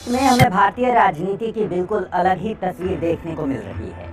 में हमें भारतीय राजनीति की बिल्कुल अलग ही तस्वीर देखने को मिल रही है।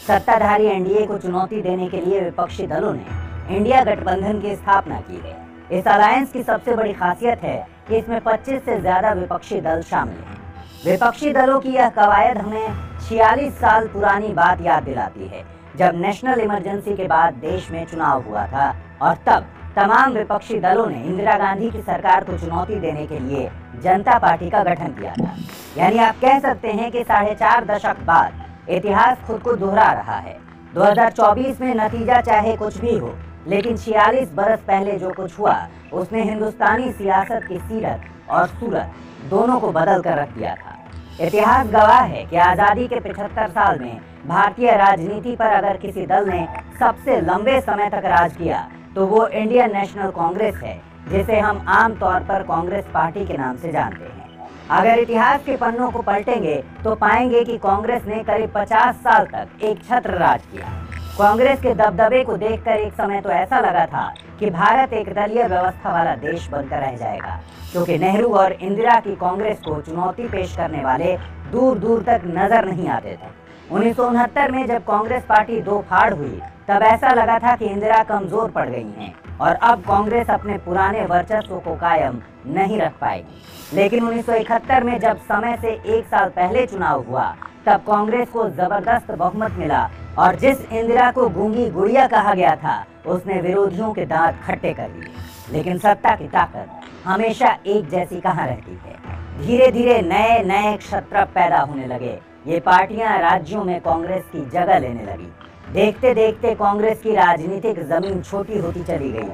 सत्ताधारी एनडीए को चुनौती देने के लिए विपक्षी दलों ने इंडिया गठबंधन की स्थापना की है। इस अलायंस की सबसे बड़ी खासियत है कि इसमें 25 से ज्यादा विपक्षी दल शामिल हैं। विपक्षी दलों की यह कवायद हमें 46 साल पुरानी बात याद दिलाती है, जब नेशनल इमरजेंसी के बाद देश में चुनाव हुआ था और तब तमाम विपक्षी दलों ने इंदिरा गांधी की सरकार को चुनौती देने के लिए जनता पार्टी का गठन किया था। यानी आप कह सकते हैं कि 4.5 दशक बाद इतिहास खुद को दोहरा रहा है। 2024 में नतीजा चाहे कुछ भी हो, लेकिन 46 बरस पहले जो कुछ हुआ उसने हिंदुस्तानी सियासत की सीरत और सूरत दोनों को बदल कर रख दिया था। इतिहास गवाह है कि आज़ादी के 75 साल में भारतीय राजनीति पर अगर किसी दल ने सबसे लंबे समय तक राज किया तो वो इंडियन नेशनल कांग्रेस है, जिसे हम आम तौर पर कांग्रेस पार्टी के नाम से जानते हैं। अगर इतिहास के पन्नों को पलटेंगे तो पाएंगे कि कांग्रेस ने करीब 50 साल तक एक छत्र राज किया। कांग्रेस के दबदबे को देखकर एक समय तो ऐसा लगा था कि भारत एक दलीय व्यवस्था वाला देश बनकर रह जाएगा, क्योंकि नेहरू और इंदिरा की कांग्रेस को चुनौती पेश करने वाले दूर दूर तक नजर नहीं आते थे। 1969 में जब कांग्रेस पार्टी दो फाड़ हुई, तब ऐसा लगा था कि इंदिरा कमजोर पड़ गई हैं और अब कांग्रेस अपने पुराने वर्चस्व को कायम नहीं रख पाएगी। लेकिन 1971 में जब समय से एक साल पहले चुनाव हुआ, तब कांग्रेस को जबरदस्त बहुमत मिला और जिस इंदिरा को गूंगी गुड़िया कहा गया था, उसने विरोधियों के दांत खट्टे कर दिए। लेकिन सत्ता की ताकत हमेशा एक जैसी कहाँ रहती है। धीरे धीरे नए नए क्षत्रप पैदा होने लगे। ये पार्टियां राज्यों में कांग्रेस की जगह लेने लगी। देखते देखते कांग्रेस की राजनीतिक जमीन छोटी होती चली गई।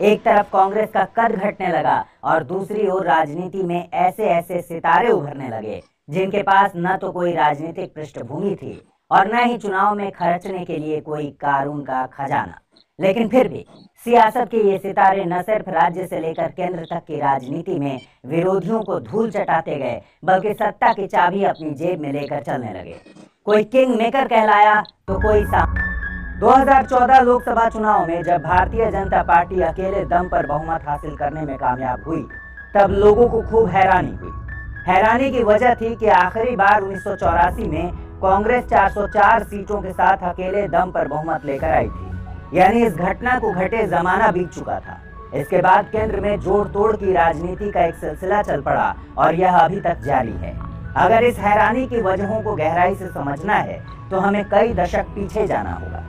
एक तरफ कांग्रेस का कद घटने लगा और दूसरी ओर राजनीति में ऐसे ऐसे सितारे उभरने लगे जिनके पास न तो कोई राजनीतिक पृष्ठभूमि थी और न ही चुनाव में खर्चने के लिए कोई कानून का खजाना। लेकिन फिर भी सियासत के ये सितारे न सिर्फ राज्य से लेकर केंद्र तक की राजनीति में विरोधियों को धूल चटाते गए, बल्कि सत्ता की चाबी अपनी जेब में लेकर चलने लगे। कोई किंग मेकर कहलाया तो कोई 2014 लोकसभा चुनाव में जब भारतीय जनता पार्टी अकेले दम पर बहुमत हासिल करने में कामयाब हुई, तब लोगों को खूब हैरानी हुई। हैरानी की वजह थी कि आखिरी बार 1984 में कांग्रेस 404 सीटों के साथ अकेले दम पर बहुमत लेकर आई थी। यानी इस घटना को घटे जमाना बीत चुका था। इसके बाद केंद्र में जोड़ तोड़ की राजनीति का एक सिलसिला चल पड़ा और यह अभी तक जारी है। अगर इस हैरानी की वजहों को गहराई से समझना है तो हमें कई दशक पीछे जाना होगा।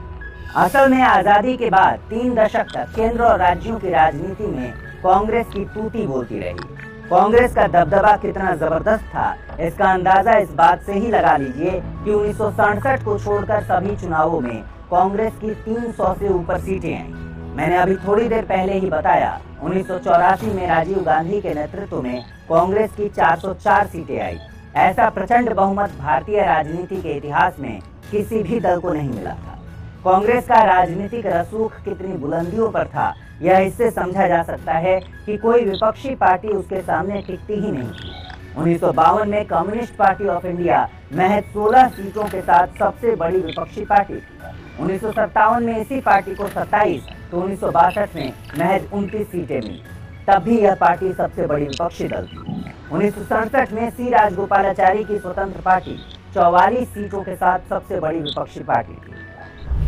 असल में आजादी के बाद 3 दशक तक केंद्र और राज्यों की राजनीति में कांग्रेस की तूती बोलती रही। कांग्रेस का दबदबा कितना जबरदस्त था, इसका अंदाजा इस बात से ही लगा लीजिए कि 1967 को छोड़कर सभी चुनावों में कांग्रेस की 300 से ऊपर सीटें आईं। मैंने अभी थोड़ी देर पहले ही बताया, 1984 में राजीव गांधी के नेतृत्व में कांग्रेस की 404 सीटें आई। ऐसा प्रचंड बहुमत भारतीय राजनीति के इतिहास में किसी भी दल को नहीं मिला था। कांग्रेस का राजनीतिक रसूख कितनी बुलंदियों पर था, यह इससे समझा जा सकता है कि कोई विपक्षी पार्टी उसके सामने टिकती ही नहीं थी। 1952 में कम्युनिस्ट पार्टी ऑफ इंडिया महज 16 सीटों के साथ सबसे बड़ी विपक्षी पार्टी थी। 1957 में इसी पार्टी को 27 तो 1962 में महज 29 सीटें मिली। तब भी यह पार्टी सबसे बड़ी विपक्षी दल थी। 1967 में सी राजगोपालाचारी की स्वतंत्र पार्टी 44 सीटों के साथ सबसे बड़ी विपक्षी पार्टी थी।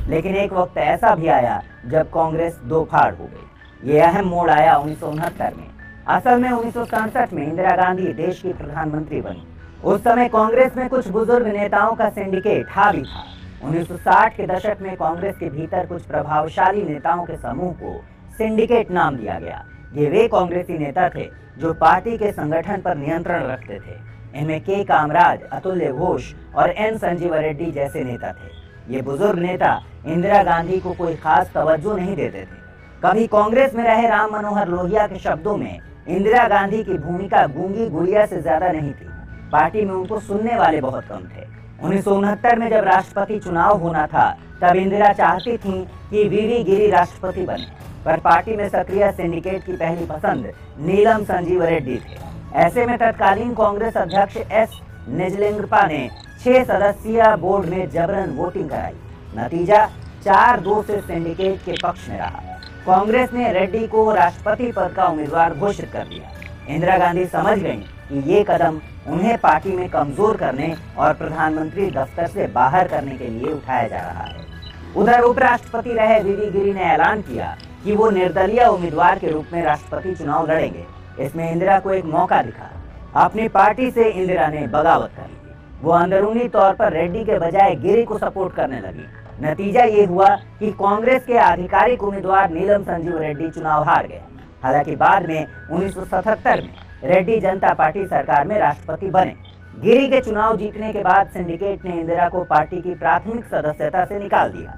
लेकिन एक वक्त ऐसा भी आया जब कांग्रेस दो फाड़ हो गई। ये अहम मोड़ आया 1969 में। असल में 1967 में इंदिरा गांधी देश की प्रधानमंत्री बनी। उस समय कांग्रेस में कुछ बुजुर्ग नेताओं का सिंडिकेट हावी था। 1960 के दशक में कांग्रेस के भीतर कुछ प्रभावशाली नेताओं के समूह को सिंडिकेट नाम दिया गया। ये वे कांग्रेसी नेता थे जो पार्टी के संगठन पर नियंत्रण रखते थे। इनमें के कामराज, अतुल्य घोष और एन संजीव रेड्डी जैसे नेता थे। ये बुजुर्ग नेता इंदिरा गांधी को कोई खास तवज्जो नहीं देते थे। कभी कांग्रेस में रहे राम मनोहर लोहिया के शब्दों में इंदिरा गांधी की भूमिका गूंगी गुड़िया से ज्यादा नहीं थी। पार्टी में उनको सुनने वाले बहुत कम थे। 1969 में जब राष्ट्रपति चुनाव होना था, तब इंदिरा चाहती थीं कि वीवी गिरी राष्ट्रपति बने, पर पार्टी में सक्रिय सिंडिकेट की पहली पसंद नीलम संजीव रेड्डी थे। ऐसे में तत्कालीन कांग्रेस अध्यक्ष एस निजलिंगप्पा ने 6 सदस्यीय बोर्ड में जबरन वोटिंग कराई। नतीजा 4-2 से सिंडिकेट के पक्ष में रहा। कांग्रेस ने रेड्डी को राष्ट्रपति पद का उम्मीदवार घोषित कर दिया। इंदिरा गांधी समझ गईं कि ये कदम उन्हें पार्टी में कमजोर करने और प्रधानमंत्री दफ्तर से बाहर करने के लिए उठाया जा रहा है। उधर उपराष्ट्रपति रहे वीवी गिरी ने ऐलान किया कि वो निर्दलीय उम्मीदवार के रूप में राष्ट्रपति चुनाव लड़ेंगे। इसमें इंदिरा को एक मौका दिखा। अपनी पार्टी से इंदिरा ने बगावत कर ली। वो अंदरूनी तौर पर रेड्डी के बजाय गिरी को सपोर्ट करने लगी। नतीजा ये हुआ कि कांग्रेस के आधिकारिक उम्मीदवार नीलम संजीव रेड्डी चुनाव हार गए। हालांकि बाद में 1977 में रेड्डी जनता पार्टी सरकार में राष्ट्रपति बने। गिरी के चुनाव जीतने के बाद सिंडिकेट ने इंदिरा को पार्टी की प्राथमिक सदस्यता से निकाल दिया।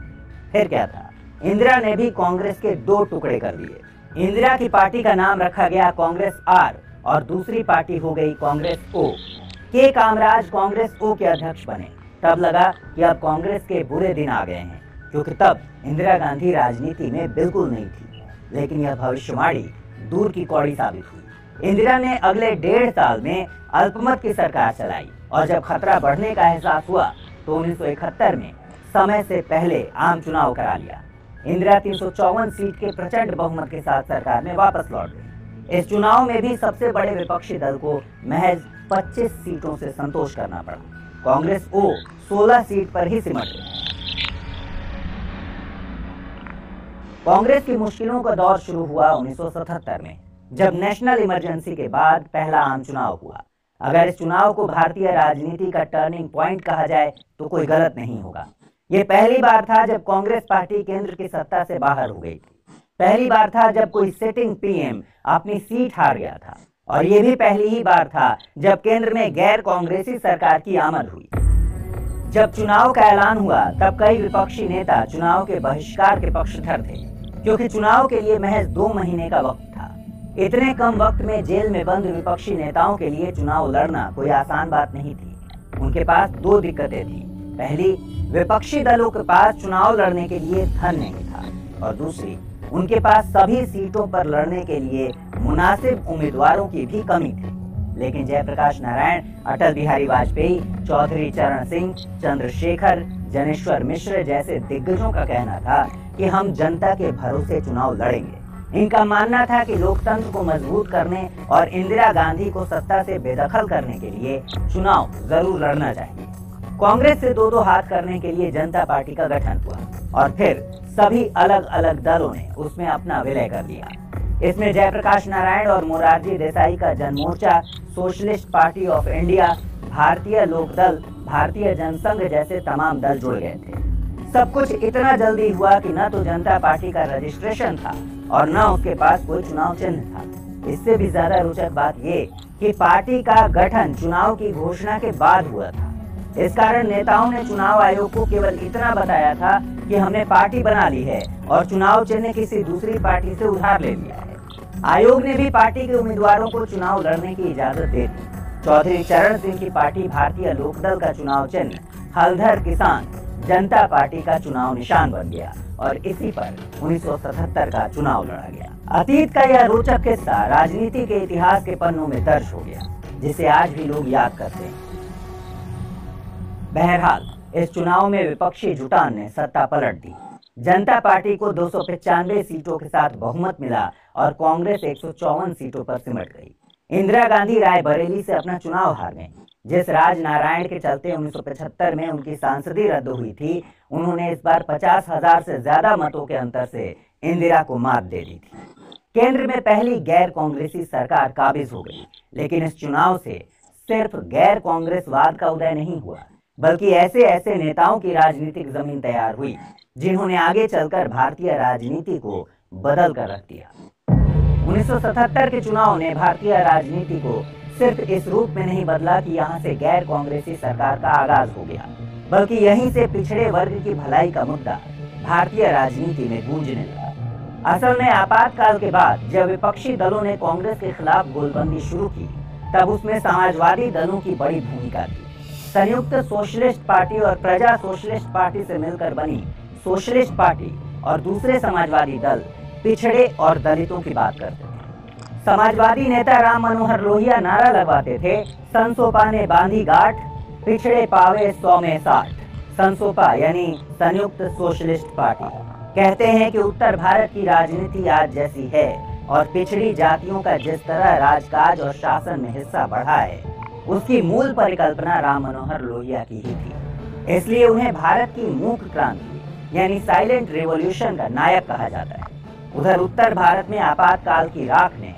फिर क्या था, इंदिरा ने भी कांग्रेस के दो टुकड़े कर दिए। इंदिरा की पार्टी का नाम रखा गया कांग्रेस आर और दूसरी पार्टी हो गई कांग्रेस ओ। के कामराज कांग्रेस ओ के अध्यक्ष बने। तब लगा कि अब कांग्रेस के बुरे दिन आ गए हैं, क्योंकि तब इंदिरा गांधी राजनीति में बिल्कुल नहीं थी। लेकिन यह भविष्यवाणी दूर की कौड़ी साबित हुई। इंदिरा ने अगले 1.5 साल में अल्पमत की सरकार चलाई और जब खतरा बढ़ने का एहसास हुआ तो 1971 में समय से पहले आम चुनाव करा लिया। इंदिरा 354 सीट के प्रचंड बहुमत के साथ सरकार में वापस लौट गई। इस चुनाव में भी सबसे बड़े विपक्षी दल को महज 25 सीटों से संतोष करना पड़ा। कांग्रेस ओ 16 सीट पर ही सिमट गई। कांग्रेस की मुश्किलों का दौर शुरू हुआ 1977 में, जब नेशनल इमरजेंसी के बाद पहला आम चुनाव हुआ। अगर इस चुनाव को भारतीय राजनीति का टर्निंग पॉइंट कहा जाए तो कोई गलत नहीं होगा। ये पहली बार था जब कांग्रेस पार्टी केंद्र की सत्ता से बाहर हो गई थी। पहली बार था जब कोई सिटिंग पीएम अपनी सीट हार गया था। और ये भी पहली ही बार था जब केंद्र में गैर कांग्रेसी सरकार की आमद हुई। जब चुनाव का ऐलान हुआ तब कई विपक्षी नेता चुनाव के बहिष्कार के पक्षधर थे, क्योंकि चुनाव के लिए महज 2 महीने का वक्त था। इतने कम वक्त में जेल में बंद विपक्षी नेताओं के लिए चुनाव लड़ना कोई आसान बात नहीं थी। उनके पास 2 दिक्कतें थी। पहली, विपक्षी दलों के पास चुनाव लड़ने के लिए धन नहीं था, और दूसरी, उनके पास सभी सीटों पर लड़ने के लिए मुनासिब उम्मीदवारों की भी कमी थी। लेकिन जयप्रकाश नारायण, अटल बिहारी वाजपेयी, चौधरी चरण सिंह, चंद्रशेखर, जनेश्वर मिश्र जैसे दिग्गजों का कहना था कि हम जनता के भरोसे चुनाव लड़ेंगे। इनका मानना था कि लोकतंत्र को मजबूत करने और इंदिरा गांधी को सत्ता से बेदखल करने के लिए चुनाव जरूर लड़ना चाहिए। कांग्रेस से 2-2 हाथ करने के लिए जनता पार्टी का गठन हुआ और फिर सभी अलग अलग दलों ने उसमें अपना विलय कर लिया। इसमें जयप्रकाश नारायण और मोरारजी देसाई का Janamorcha, socialist party of India, भारतीय लोकदल, भारतीय जनसंघ जैसे तमाम दल जुड़ गए थे। सब कुछ इतना जल्दी हुआ कि न तो जनता पार्टी का रजिस्ट्रेशन था और न उसके पास कोई चुनाव चिन्ह था। इससे भी ज्यादा रोचक बात ये कि पार्टी का गठन चुनाव की घोषणा के बाद हुआ था। इस कारण नेताओं ने चुनाव आयोग को केवल इतना बताया था कि हमने पार्टी बना ली है और चुनाव चिन्ह किसी दूसरी पार्टी से उधार ले लिया है। आयोग ने भी पार्टी के उम्मीदवारों को चुनाव लड़ने की इजाजत दे दी। चौधरी चरण सिंह की पार्टी भारतीय लोकदल का चुनाव चिन्ह हलधर किसान जनता पार्टी का चुनाव निशान बन गया और इसी पर 1977 का चुनाव लड़ा गया। अतीत का यह रोचक किस्सा राजनीति के इतिहास के पन्नों में दर्ज हो गया, जिसे आज भी लोग याद करते हैं। बहरहाल, इस चुनाव में विपक्षी जुटान ने सत्ता पलट दी। जनता पार्टी को 295 सीटों के साथ बहुमत मिला और कांग्रेस 154 सीटों पर सिमट गई। इंदिरा गांधी रायबरेली से अपना चुनाव हार गईं। जिस राजनारायण के चलते 1975 में उनकी सांसदी रद्द हुई थी, उन्होंने इस बार 50,000 से ज्यादा मतों के अंतर से इंदिरा को मात दे दी थी। केंद्र में पहली गैर कांग्रेसी सरकार काबिज हो गई। लेकिन इस चुनाव से सिर्फ गैर कांग्रेसवाद का उदय नहीं हुआ, बल्कि ऐसे ऐसे नेताओं की राजनीतिक जमीन तैयार हुई जिन्होंने आगे चलकर भारतीय राजनीति को बदल कर रख दिया। 1977 के चुनाव ने भारतीय राजनीति को सिर्फ इस रूप में नहीं बदला कि यहाँ से गैर कांग्रेसी सरकार का आगाज हो गया, बल्कि यहीं से पिछड़े वर्ग की भलाई का मुद्दा भारतीय राजनीति में गूंजने लगा। असल में आपातकाल के बाद जब विपक्षी दलों ने कांग्रेस के खिलाफ गोलबंदी शुरू की, तब उसमें समाजवादी दलों की बड़ी भूमिका थी। संयुक्त सोशलिस्ट पार्टी और प्रजा सोशलिस्ट पार्टी से मिलकर बनी सोशलिस्ट पार्टी और दूसरे समाजवादी दल पिछड़े और दलितों की बात करते थे। समाजवादी नेता राम मनोहर लोहिया नारा लगवाते थे, संसोपा ने बांधी गांठ, पिछड़े पावे 100 में 60। संसोपा यानी संयुक्त सोशलिस्ट पार्टी। कहते हैं कि उत्तर भारत की राजनीति आज जैसी है, और पिछड़ी जातियों का जिस तरह राजकाज और शासन में हिस्सा बढ़ा है, उसकी मूल परिकल्पना राम मनोहर लोहिया की ही थी। इसलिए उन्हें भारत की मूक क्रांति यानी साइलेंट रिवॉल्यूशन का नायक कहा जाता है। उधर उत्तर भारत में आपातकाल की राख ने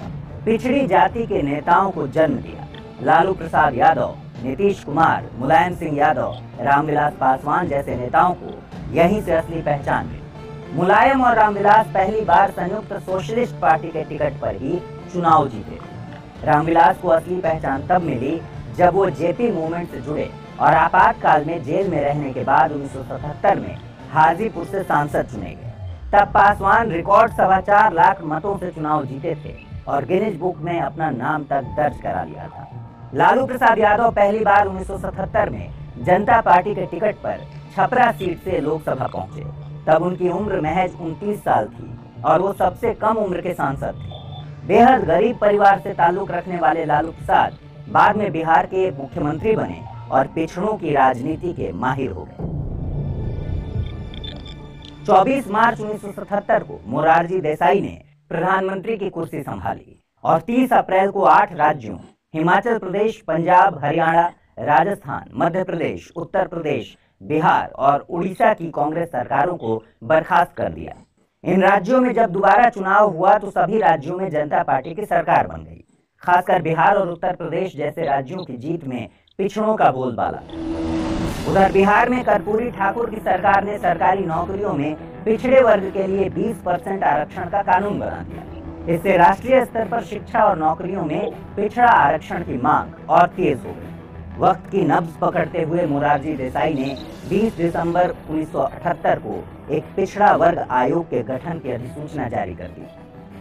पिछड़ी जाति के नेताओं को जन्म दिया। लालू प्रसाद यादव, नीतीश कुमार, मुलायम सिंह यादव, रामविलास पासवान जैसे नेताओं को यहीं से असली पहचान मिली। मुलायम और रामविलास पहली बार संयुक्त सोशलिस्ट पार्टी के टिकट पर ही चुनाव जीते। रामविलास को असली पहचान तब मिली जब वो जेपी मूवमेंट से जुड़े और आपातकाल में जेल में रहने के बाद 1977 में हाजीपुर से सांसद चुने गए। तब पासवान रिकॉर्ड 4.25 लाख मतों से चुनाव जीते थे और गिनीज बुक में अपना नाम तक दर्ज करा लिया था। लालू प्रसाद यादव पहली बार 1977 में जनता पार्टी के टिकट पर छपरा सीट से लोकसभा पहुंचे। तब उनकी उम्र महज 29 साल थी और वो सबसे कम उम्र के सांसद थे। बेहद गरीब परिवार से ताल्लुक रखने वाले लालू प्रसाद बाद में बिहार के मुख्यमंत्री बने और पिछड़ों की राजनीति के माहिर हो गए। 24 मार्च 1977 को मोरारजी देसाई ने प्रधानमंत्री की कुर्सी संभाली और 30 अप्रैल को 8 राज्यों हिमाचल प्रदेश, पंजाब, हरियाणा, राजस्थान, मध्य प्रदेश, उत्तर प्रदेश, बिहार और उड़ीसा की कांग्रेस सरकारों को बर्खास्त कर दिया। इन राज्यों में जब दोबारा चुनाव हुआ तो सभी राज्यों में जनता पार्टी की सरकार बन गई। खासकर बिहार और उत्तर प्रदेश जैसे राज्यों की जीत में पिछड़ों का बोलबाला। उधर बिहार में कर्पूरी ठाकुर की सरकार ने सरकारी नौकरियों में पिछड़े वर्ग के लिए 20% आरक्षण का कानून बना दिया। इससे राष्ट्रीय स्तर पर शिक्षा और नौकरियों में पिछड़ा आरक्षण की मांग और तेज हो गई। वक्त की नब्ज पकड़ते हुए मोरारजी देसाई ने 20 दिसंबर 1978 को एक पिछड़ा वर्ग आयोग के गठन की अधिसूचना जारी कर दी।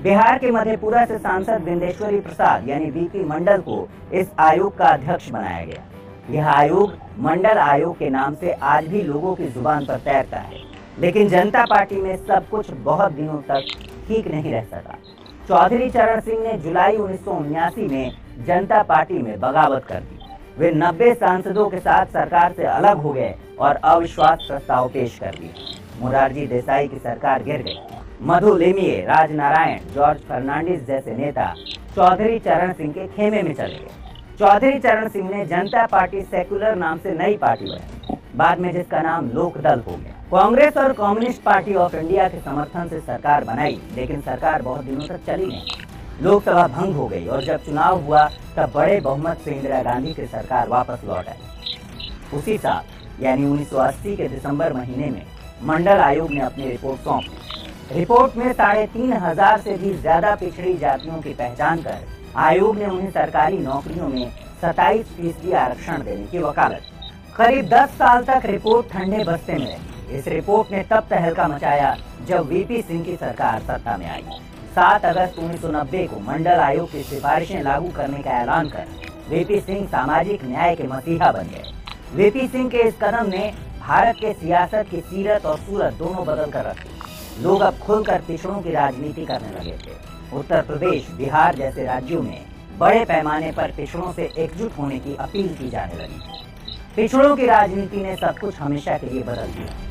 बिहार के मधेपुरा से सांसद बिंदेश्वरी प्रसाद यानी वीपी मंडल को इस आयोग का अध्यक्ष बनाया गया। यह आयोग मंडल आयोग के नाम से आज भी लोगों की जुबान पर तैरता है, लेकिन जनता पार्टी में सब कुछ बहुत दिनों तक ठीक नहीं रह सका। चौधरी चरण सिंह ने जुलाई 1979 में जनता पार्टी में बगावत कर दी। वे 90 सांसदों के साथ सरकार से अलग हो गए और अविश्वास प्रस्ताव पेश कर दिया। मोरारजी देसाई की सरकार गिर गई। मधु लिमिये, राजनारायण, जॉर्ज फर्नांडिस जैसे नेता चौधरी चरण सिंह के खेमे में चले गए। चौधरी चरण सिंह ने जनता पार्टी सेक्युलर नाम से नई पार्टी बनाई, बाद में जिसका नाम लोकदल हो गया। कांग्रेस और कम्युनिस्ट पार्टी ऑफ इंडिया के समर्थन से सरकार बनाई, लेकिन सरकार बहुत दिनों तक चली नहीं। लोकसभा भंग हो गई और जब चुनाव हुआ तब बड़े बहुमत से इंदिरा गांधी की सरकार वापस लौट आई। उसी साल यानी 1980 के दिसंबर महीने में मंडल आयोग ने अपनी रिपोर्ट सौंपी। रिपोर्ट में 3500 से भी ज्यादा पिछड़ी जातियों की पहचान कर आयोग ने उन्हें सरकारी नौकरियों में 27% आरक्षण देने की वकालत। करीब 10 साल तक रिपोर्ट ठंडे बस्ते में रही। इस रिपोर्ट ने तब तहलका मचाया जब वीपी सिंह की सरकार सत्ता में आई। 7 अगस्त 1990 को मंडल आयोग की सिफारिशें लागू करने का ऐलान कर वीपी सिंह सामाजिक न्याय के मसीहा बन गए। वीपी सिंह के इस कदम ने भारत के सियासत की सीरत और सूरत दोनों बदल कर रखी। लोग अब खुलकर पिछड़ों की राजनीति करने लगे थे। उत्तर प्रदेश, बिहार जैसे राज्यों में बड़े पैमाने पर पिछड़ों से एकजुट होने की अपील की जाने लगी। पिछड़ों की राजनीति ने सब कुछ हमेशा के लिए बदल दिया।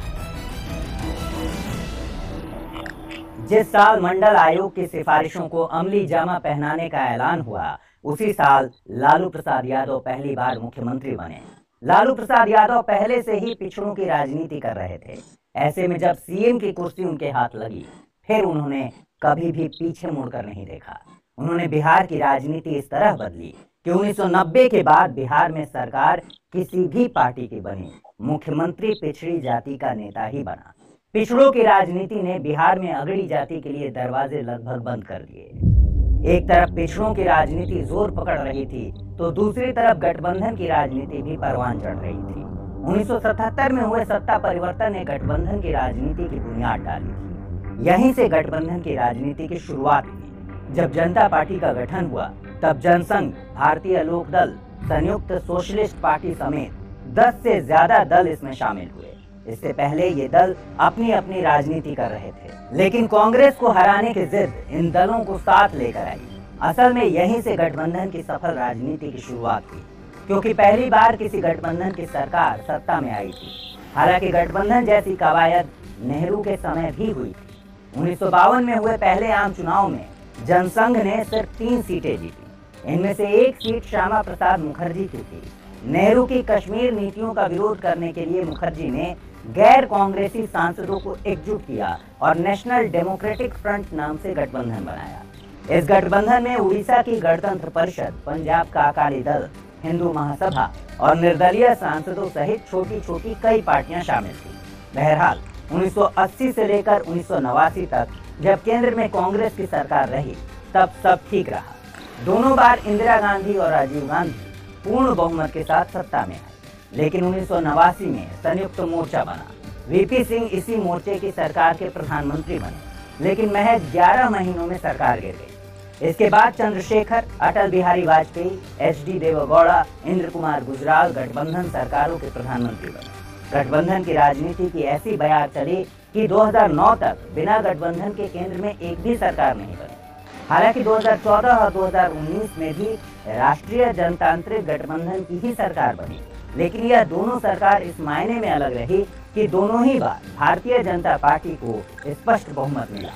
जिस साल मंडल आयोग की सिफारिशों को अमली जामा पहनाने का ऐलान हुआ, उसी साल लालू प्रसाद यादव पहली बार मुख्यमंत्री बने। लालू प्रसाद यादव पहले से ही पिछड़ों की राजनीति कर रहे थे। ऐसे में जब सीएम की कुर्सी उनके हाथ लगी, फिर उन्होंने कभी भी पीछे मुड़कर नहीं देखा। उन्होंने बिहार की राजनीति इस तरह बदली कि 1990 के बाद बिहार में सरकार किसी भी पार्टी की बनी, मुख्यमंत्री पिछड़ी जाति का नेता ही बना। पिछड़ों की राजनीति ने बिहार में अगड़ी जाति के लिए दरवाजे लगभग बंद कर दिए। एक तरफ पिछड़ों की राजनीति जोर पकड़ रही थी, तो दूसरी तरफ गठबंधन की राजनीति भी परवान चढ़ रही थी। 1977 में हुए सत्ता परिवर्तन ने गठबंधन की राजनीति की बुनियाद डाली थी। यहीं से गठबंधन की राजनीति की शुरुआत हुई। जब जनता पार्टी का गठन हुआ, तब जनसंघ, भारतीय लोकदल, संयुक्त सोशलिस्ट पार्टी समेत 10 से ज्यादा दल इसमें शामिल हुए। इससे पहले ये दल अपनी अपनी राजनीति कर रहे थे, लेकिन कांग्रेस को हराने की जिद इन दलों को साथ लेकर आई। असल में यहीं से गठबंधन की सफल राजनीति की शुरुआत हुई, क्योंकि पहली बार किसी गठबंधन की सरकार सत्ता में आई थी। हालांकि गठबंधन जैसी कवायद नेहरू के समय भी हुई थी। 1952 में हुए पहले आम चुनाव में जनसंघ ने सिर्फ 3 सीटें जीती। इनमें से एक सीट श्यामा प्रसाद मुखर्जी की थी। नेहरू की कश्मीर नीतियों का विरोध करने के लिए मुखर्जी ने गैर कांग्रेसी सांसदों को एकजुट किया और नेशनल डेमोक्रेटिक फ्रंट नाम से गठबंधन बनाया। इस गठबंधन में उड़ीसा की गणतंत्र परिषद, पंजाब का अकाली दल, हिंदू महासभा और निर्दलीय सांसदों सहित छोटी छोटी कई पार्टियां शामिल थी। बहरहाल 1980 से लेकर 1989 तक जब केंद्र में कांग्रेस की सरकार रही तब सब ठीक रहा। दोनों बार इंदिरा गांधी और राजीव गांधी पूर्ण बहुमत के साथ सत्ता में आए। लेकिन 1989 में संयुक्त मोर्चा बना। वीपी सिंह इसी मोर्चे की सरकार के प्रधानमंत्री बने, लेकिन महज 11 महीनों में सरकार गिर गई। इसके बाद चंद्रशेखर, अटल बिहारी वाजपेयी, एचडी देवेगौड़ा, इंद्र कुमार गुजराल गठबंधन सरकारों के प्रधानमंत्री बने। गठबंधन की राजनीति की ऐसी बयार चली कि 2009 तक बिना गठबंधन के केंद्र में एक भी सरकार नहीं बनी। हालांकि 2014 और 2019 में भी राष्ट्रीय जनतांत्रिक गठबंधन की ही सरकार बनी, लेकिन यह दोनों सरकार इस मायने में अलग रही कि दोनों ही बार भारतीय जनता पार्टी को स्पष्ट बहुमत मिला।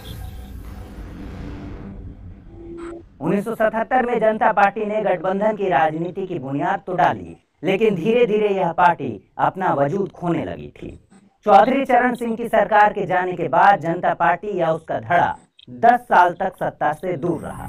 1977 में जनता पार्टी ने गठबंधन की राजनीति की बुनियाद तो डाली, लेकिन धीरे धीरे यह पार्टी अपना वजूद खोने लगी थी। चौधरी चरण सिंह की सरकार के जाने के बाद जनता पार्टी या उसका धड़ा 10 साल तक सत्ता से दूर रहा।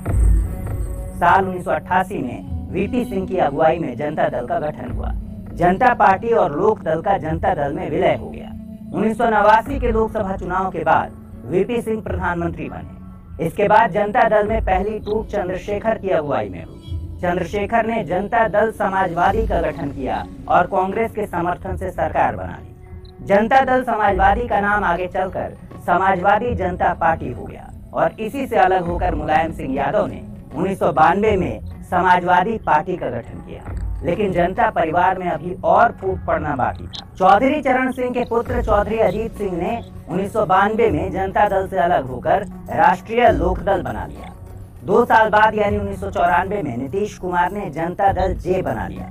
साल 1988 में वीपी सिंह की अगुवाई में जनता दल का गठन हुआ। जनता पार्टी और लोक दल का जनता दल में विलय हो गया। 1989 के लोकसभा चुनाव के बाद वीपी सिंह प्रधानमंत्री बने। इसके बाद जनता दल में पहली टूट चंद्रशेखर की अगुवाई में हुई। चंद्रशेखर ने जनता दल समाजवादी का गठन किया और कांग्रेस के समर्थन से सरकार बना ली। जनता दल समाजवादी का नाम आगे चलकर समाजवादी जनता पार्टी हो गया और इसी से अलग होकर मुलायम सिंह यादव ने 1992 में समाजवादी पार्टी का गठन किया। लेकिन जनता परिवार में अभी और फूट पड़ना बाकी था। चौधरी चरण सिंह के पुत्र चौधरी अजीत सिंह ने 1992 में जनता दल से अलग होकर राष्ट्रीय लोकदल बना लिया। 2 साल बाद यानी 1994 में नीतीश कुमार ने जनता दल जे बना लिया।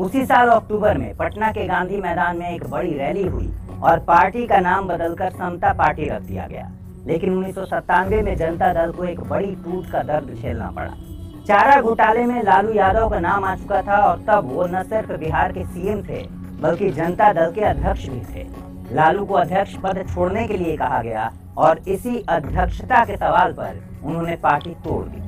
उसी साल अक्टूबर में पटना के गांधी मैदान में एक बड़ी रैली हुई और पार्टी का नाम बदलकर समता पार्टी रख दिया गया। लेकिन 1997 में जनता दल को एक बड़ी टूट का दर्द झेलना पड़ा। चारा घोटाले में लालू यादव का नाम आ चुका था और तब वो न सिर्फ बिहार के सीएम थे बल्कि जनता दल के अध्यक्ष भी थे। लालू को अध्यक्ष पद छोड़ने के लिए कहा गया और इसी अध्यक्षता के सवाल पर उन्होंने पार्टी तोड़ दी।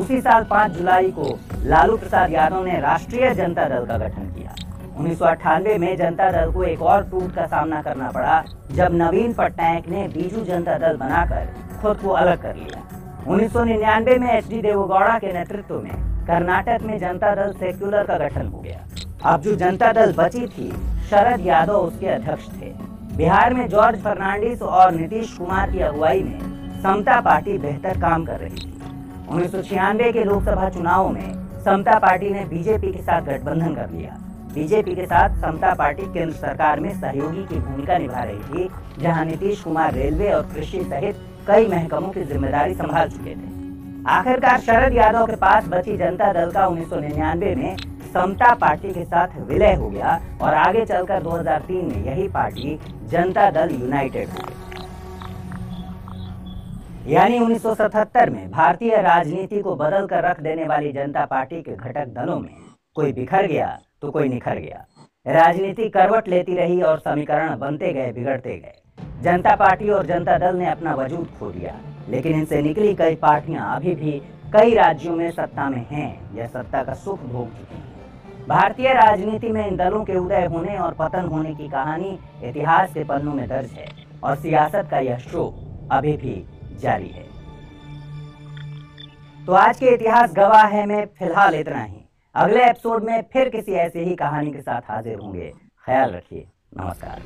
उसी साल 5 जुलाई को लालू प्रसाद यादव ने राष्ट्रीय जनता दल का गठन किया। 1998 में जनता दल को एक और टूट का सामना करना पड़ा जब नवीन पटनायक ने बीजू जनता दल बनाकर खुद को अलग कर लिया। 1999 में एचडी देवेगौड़ा के नेतृत्व में कर्नाटक में जनता दल सेक्युलर का गठन हो गया। अब जो जनता दल बची थी, शरद यादव उसके अध्यक्ष थे। बिहार में जॉर्ज फर्नांडिस और नीतीश कुमार की अगुवाई में समता पार्टी बेहतर काम कर रही थी। 1996 के लोकसभा चुनाव में समता पार्टी ने बीजेपी के साथ गठबंधन कर लिया। बीजेपी के साथ समता पार्टी केंद्र सरकार में सहयोगी की भूमिका निभा रही थी, जहां नीतीश कुमार रेलवे और कृषि सहित कई महकमों की जिम्मेदारी संभाल चुके थे। आखिरकार शरद यादव के पास बची जनता दल का 1999 में समता पार्टी के साथ विलय हो गया और आगे चलकर 2003 में यही पार्टी जनता दल यूनाइटेड हो गई। यानी 1977 में भारतीय राजनीति को बदल कर रख देने वाली जनता पार्टी के घटक दलों में कोई बिखर गया तो कोई निखर गया। राजनीति करवट लेती रही और समीकरण बनते गए, बिगड़ते गए। जनता पार्टी और जनता दल ने अपना वजूद खो दिया, लेकिन इनसे निकली कई पार्टियां अभी भी कई राज्यों में सत्ता में हैं या सत्ता का सुख भोग चुकी हैं। भारतीय राजनीति में इन दलों के उदय होने और पतन होने की कहानी इतिहास के पन्नों में दर्ज है और सियासत का यह शो अभी भी जारी है। तो आज के इतिहास गवाह है में फिलहाल इतना ही। अगले एपिसोड में फिर किसी ऐसे ही कहानी के साथ हाजिर होंगे। ख्याल रखिए। नमस्कार।